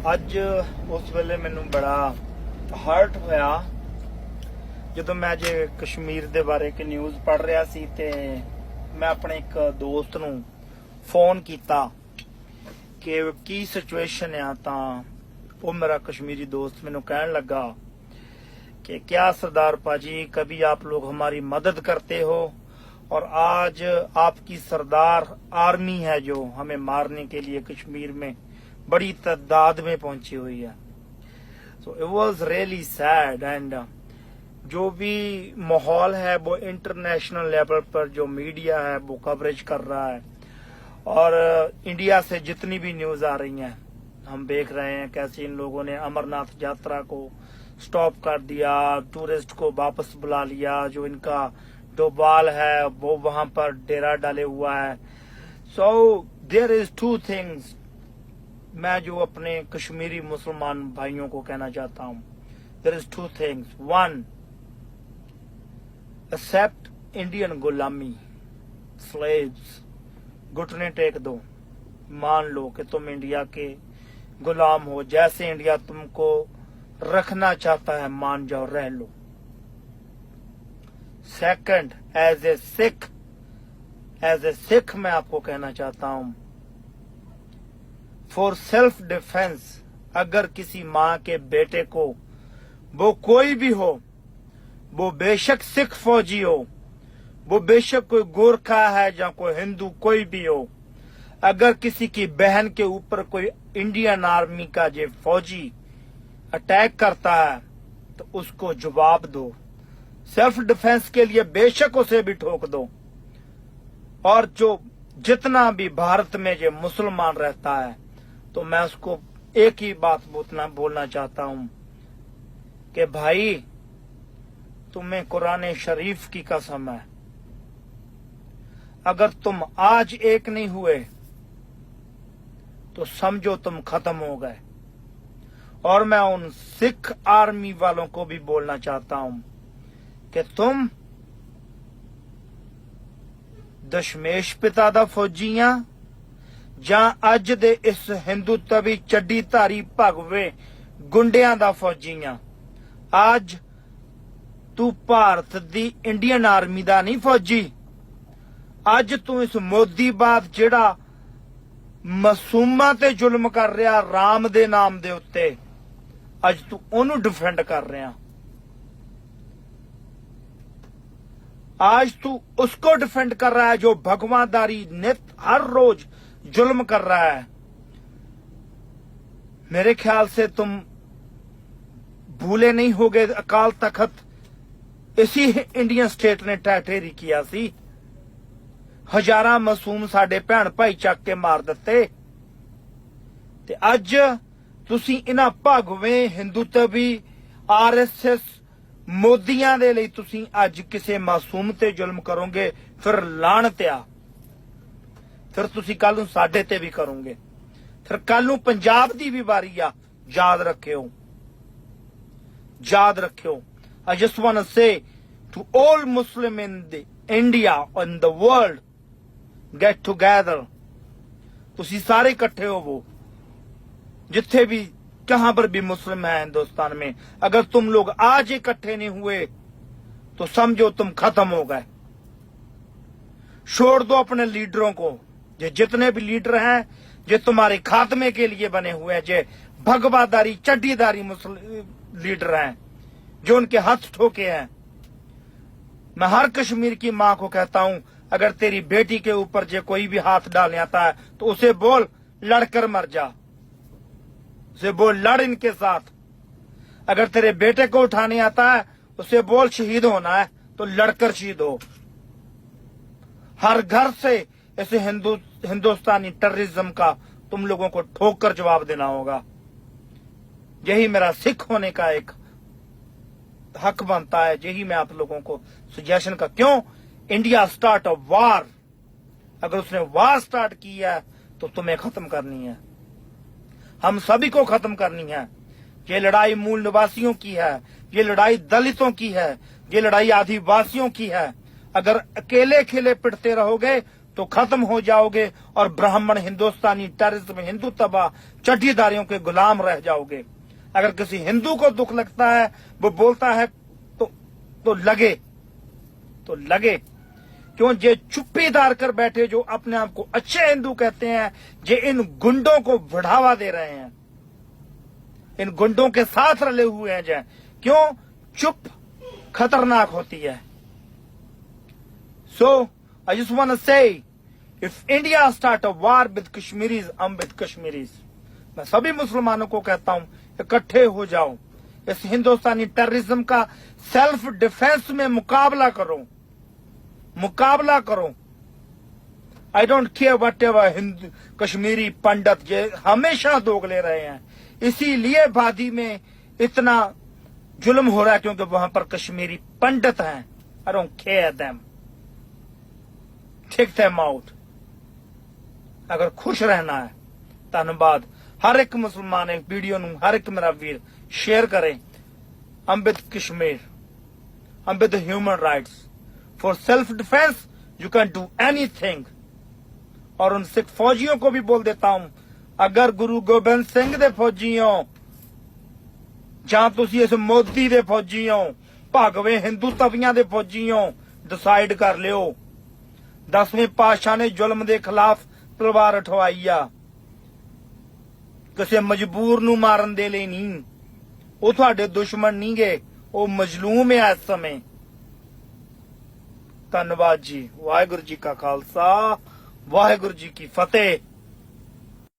ਅੱਜ ਉਸ ਵੇਲੇ ਮੈਨੂੰ ਬੜਾ ਹਰਟ ਹੋਇਆ ਜਦੋਂ ਮੈਂ ਅੱਜ ਕਸ਼ਮੀਰ ਦੇ ਬਾਰੇ ਇੱਕ ਨਿਊਜ਼ ਪੜ੍ਹ ਰਿਹਾ ਸੀ ਤੇ ਮੈਂ ਆਪਣੇ ਇੱਕ ਦੋਸਤ ਨੂੰ ਫੋਨ ਕੀਤਾ ਕਿ ਕੀ ਸਿਚੁਏਸ਼ਨ ਆ। ਤਾਂ ਉਹ ਮੇਰਾ कश्मीरी दोस्त मैनू कहने लगा कि क्या सरदार पाजी कभी आप लोग हमारी मदद करते हो और आज आपकी सरदार आर्मी है जो हमें मारने के लिए कश्मीर में बड़ी तादाद में पहुंची हुई है। So it was really sad and जो भी माहौल है वो इंटरनेशनल लेवल पर जो मीडिया है वो कवरेज कर रहा है और इंडिया से जितनी भी न्यूज आ रही हैं हम देख रहे हैं कैसे इन लोगों ने अमरनाथ यात्रा को स्टॉप कर दिया, टूरिस्ट को वापस बुला लिया, जो इनका डोभाल है वो वहां पर डेरा डाले हुआ है। So there is two things मैं जो अपने कश्मीरी मुसलमान भाइयों को कहना चाहता हूं। There is two things, one, except Indian गुलामी, स्लेव्स, घुटने टेक दो, मान लो कि तुम इंडिया के गुलाम हो, जैसे इंडिया तुमको रखना चाहता है मान जाओ, रह लो। सेकंड, एज ए सिख मैं आपको कहना चाहता हूं, फॉर सेल्फ डिफेंस अगर किसी मां के बेटे को, वो कोई भी हो, वो बेशक सिख फौजी हो, वो बेशक कोई गोरखा है या कोई हिंदू, कोई भी हो, अगर किसी की बहन के ऊपर कोई इंडियन आर्मी का जो फौजी अटैक करता है तो उसको जवाब दो। सेल्फ डिफेंस के लिए बेशक उसे भी ठोक दो। और जो जितना भी भारत में जो मुसलमान रहता है तो मैं उसको एक ही बात बोलना चाहता हूं कि भाई तुम्हें कुरान शरीफ की कसम है, अगर तुम आज एक नहीं हुए तो समझो तुम खत्म हो गए। और मैं उन सिख आर्मी वालों को भी बोलना चाहता हूं कि तुम दशमेश पिता दा फौजी आ ਜਾਂ ਅੱਜ ਦੇ ਇਸ ਹਿੰਦੂਤਵੀ ਚੱਡੀ ਧਾਰੀ ਭਗਵੇ ਗੁੰਡਿਆਂ ਦਾ ਫੌਜੀ ਆ। ਅੱਜ ਤੂੰ ਭਾਰਤ ਦੀ ਇੰਡੀਅਨ ਆਰਮੀ ਦਾ ਨਹੀਂ ਫੌਜੀ, ਅੱਜ ਤੂੰ ਇਸ ਮੋਦੀ ਬਾਦ ਜਿਹੜਾ ਮਾਸੂਮਾਂ ਤੇ ਜ਼ੁਲਮ ਕਰ ਰਿਹਾ ਰਾਮ ਦੇ ਨਾਮ ਦੇ ਉੱਤੇ, ਅੱਜ ਤੂੰ ਉਹਨੂੰ डिफेंड कर रहा। आज तू उसको डिफेंड कर रहा है जो भगवादारी नित हर रोज जुल्म कर रहा है। मेरे ख्याल से तुम भूले नहीं होगे अकाल तखत इसी इंडियन स्टेट ने टैटेरी किया सी, हजारां मासूम साडे भैन भाई चक के मार दिते। ते अज तुसी इन्हां भगवें हिंदूत्वी RSS मोदियां दे लई तुसी अज किसे मासूम ते जुल्म करोगे, फिर लानत आ, फिर तुसी कल नूं साडे ते भी करोगे, फिर कल नूं पंजाब दी भी वारी आ। याद रखियो, याद रखियो। I just want to say to all Muslim in the India and the world, get together। तुसी सारे इकट्ठे होवो, जिथे भी कहां पर भी मुस्लिम है हिंदुस्तान में। अगर तुम लोग आज इकट्ठे नहीं हुए तो समझो तुम खत्म हो गए। छोड़ दो अपने लीडरों को, ये जितने भी लीडर हैं जो तुम्हारे खात्मे के लिए बने हुए हैं, जो भगवादारी चड्डीदारी मुस्लिम लीडर हैं जो उनके हाथ ठोके हैं। मैं हर कश्मीर की मां को कहता हूं, अगर तेरी बेटी के ऊपर जो कोई भी हाथ डालने आता है तो उसे बोल लड़कर मर जा, उसे बोल लड़ इनके साथ। अगर तेरे बेटे को उठाने आता है उसे बोल शहीद होना है तो लड़कर शहीद हो। हर घर से ऐसे हिंदुस्तानी टेररिज्म का तुम लोगों को ठोक कर जवाब देना होगा। यही मेरा सिख होने का एक हक बनता है, यही मैं आप लोगों को सजेशन का। क्यों इंडिया स्टार्ट अ वार, अगर उसने वार स्टार्ट की है तो तुम्हें खत्म करनी है, हम सभी को खत्म करनी है। ये लड़ाई मूल निवासियों की है, ये लड़ाई दलितों की है, ये लड़ाई आदिवासियों की है। अगर अकेले अकेले पिटते रहोगे तो खत्म हो जाओगे और ब्राह्मण हिंदुस्तानी टेररिज्म हिंदू तबाह चड्डीदारियों के गुलाम रह जाओगे। अगर किसी हिंदू को दुख लगता है, वो बोलता है तो लगे क्यों जे चुप्पीदार कर बैठे जो अपने आप को अच्छे हिंदू कहते हैं, जे इन गुंडों को बढ़ावा दे रहे हैं, इन गुंडों के साथ रले हुए हैं। जय क्यों चुप खतरनाक होती है। So I just want to say, if India start a war with Kashmiris, I'm with Kashmiris. मैं सभी मुसलमानों को कहता हूं इकट्ठे हो जाओ, इस हिंदुस्तानी टेररिज्म का सेल्फ डिफेंस में मुकाबला करो। I don't care whatever Hindu Kashmiri Pandit ये हमेशा दोगले रहे हैं, इसीलिए वादी में इतना जुल्म हो रहा है क्योंकि वहां पर कश्मीरी पंडित हैं। I don't care them, take them out. अगर खुश रहना है, धन्यवाद। हर एक मुसलमान एक वीडियो नूं हर एक मेरा वीर शेयर करें। I'm with Kashmir, I'm with the human rights. For self defense you can do anything। और उन सिख फौजियों को भी बोल देता हूं, अगर गुरु गोबिंद सिंह दे फौजी हो जां तुसी इस मोदी दे फौजी हो, भगवे हिंदू तवियां दे फौजी हो, डिसाइड कर लियो। 10वें पातशाह ने जुल्म दे खिलाफ तलवार उठवाई आ, किसी मजबूर नूं मारन दे लई नहीं। ਉਹ ਤੁਹਾਡੇ ਦੁਸ਼ਮਣ ਨਹੀਂ ਗੇ, ਉਹ ਮਜ਼ਲੂਮ ਹੈ ਇਸ ਸਮੇਂ। ਧੰਨਵਾਦ ਜੀ। ਵਾਹਿਗੁਰੂ ਜੀ ਕਾ ਖਾਲਸਾ, ਵਾਹਿਗੁਰੂ ਜੀ ਕੀ ਫਤਿਹ।